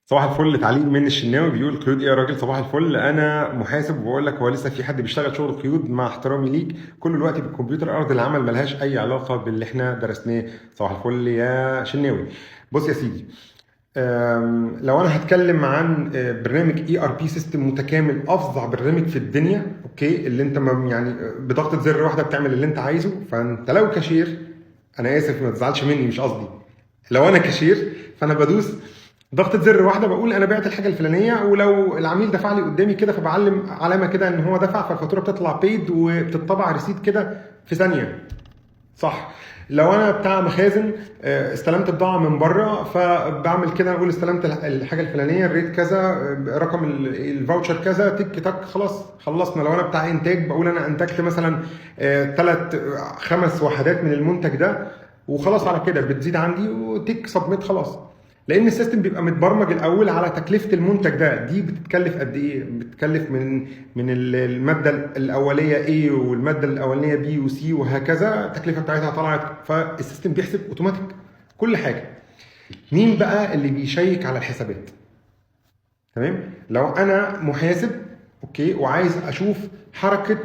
صباح الفل. تعليق من الشناوي بيقول قيود ايه يا راجل؟ صباح الفل، انا محاسب وبقول لك هو لسه في حد بيشتغل شغل قيود؟ مع احترامي ليك، كل الوقت بالكمبيوتر ارض العمل ملهاش اي علاقه باللي احنا درسناه. صباح الفل يا شناوي. بص يا سيدي، لو انا هتكلم عن برنامج اي ار بي سيستم متكامل، افظع برنامج في الدنيا، اوكي، اللي انت يعني بضغطه زر واحده بتعمل اللي انت عايزه. فانت لو كاشير، انا اسف ما تزعلش مني، مش قصدي، لو انا كاشير فانا بدوس ضغطة زر واحدة، بقول انا بعت الحاجة الفلانية، ولو العميل دفع لي قدامي كده فبعلم علامة كده ان هو دفع، فالفاتورة بتطلع بيد وبتطبع ريسيت كده في ثانية. صح. لو انا بتاع مخازن، استلمت بضاعه من بره، فبعمل كده، اقول استلمت الحاجه الفلانيه، الريت كذا، رقم الفاوتشر كذا، تك تك، خلاص خلصنا. لو انا بتاع انتاج، بقول انا انتجت مثلا 5 وحدات من المنتج ده، وخلاص على كده بتزيد عندي وتك سبميت خلاص. لان السيستم بيبقى متبرمج الاول على تكلفه المنتج ده، دي بتتكلف قد ايه، بتتكلف من الماده الاوليه A والماده الاولانيه B وC وهكذا، التكلفه بتاعتها طلعت، فالسيستم بيحسب اوتوماتيك كل حاجه. مين بقى اللي بيشيك على الحسابات؟ تمام. لو انا محاسب، اوكي، وعايز اشوف حركه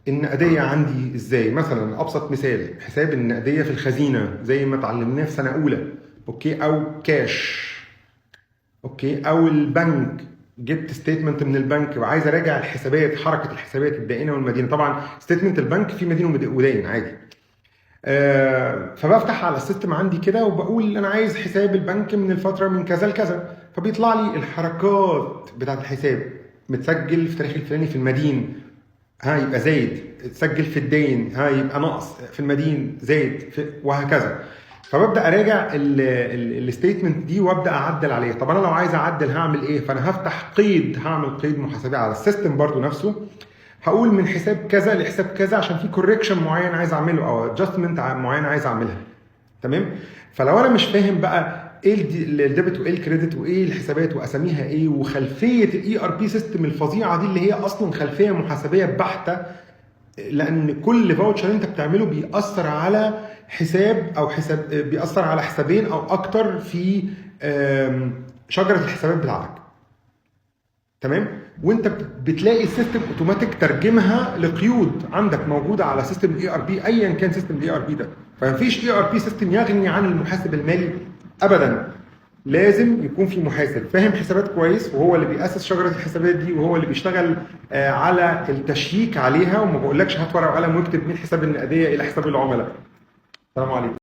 النقديه عندي ازاي، مثلا ابسط مثال حساب النقديه في الخزينه زي ما اتعلمناه في سنه اولى، اوكي، او كاش، اوكي، او البنك، جبت ستيتمنت من البنك وعايز اراجع الحسابات، حركه الحسابات الدائنه والمدينه. طبعا ستيتمنت البنك فيه مدين وداين عادي. فبفتح على السيستم عندي كده وبقول انا عايز حساب البنك من الفتره من كذا لكذا، فبيطلع لي الحركات بتاعت الحساب، متسجل في تاريخ الفلاني في المدين، ها يبقى زايد، تسجل في الدين، ها يبقى نقص في المدين، زايد وهكذا. فببدا اراجع الستيتمنت دي وابدا اعدل عليها. طب انا لو عايز اعدل هعمل ايه؟ فانا هفتح قيد، هعمل قيد محاسبي على السيستم برضو نفسه، هقول من حساب كذا لحساب كذا عشان في كوريكشن معين عايز اعمله او ادجستمنت معين عايز اعملها. تمام. فلو انا مش فاهم بقى ايه الديبت وايه الكريدت وايه الحسابات واساميها ايه، وخلفيه الاي ار بي سيستم الفظيعه دي اللي هي اصلا خلفيه محاسبيه بحته، لان كل فاوتشر انت بتعمله بيأثر على حساب او حساب، بيأثر على حسابين او اكتر في شجره الحسابات بتاعتك. تمام. وانت بتلاقي السيستم اوتوماتيك ترجمها لقيود عندك موجوده على سيستم الاي ار بي، ايا كان سيستم الاي ار بي ده. فمفيش اي ار بي سيستم يغني عن المحاسب المالي ابدا. لازم يكون في محاسب فاهم حسابات كويس، وهو اللي بيأسس شجره الحسابات دي، وهو اللي بيشتغل على التشييك عليها. وما بقولكش هات ورقه وقلم واكتب من حساب النقديه الى حساب العملاء. السلام عليكم.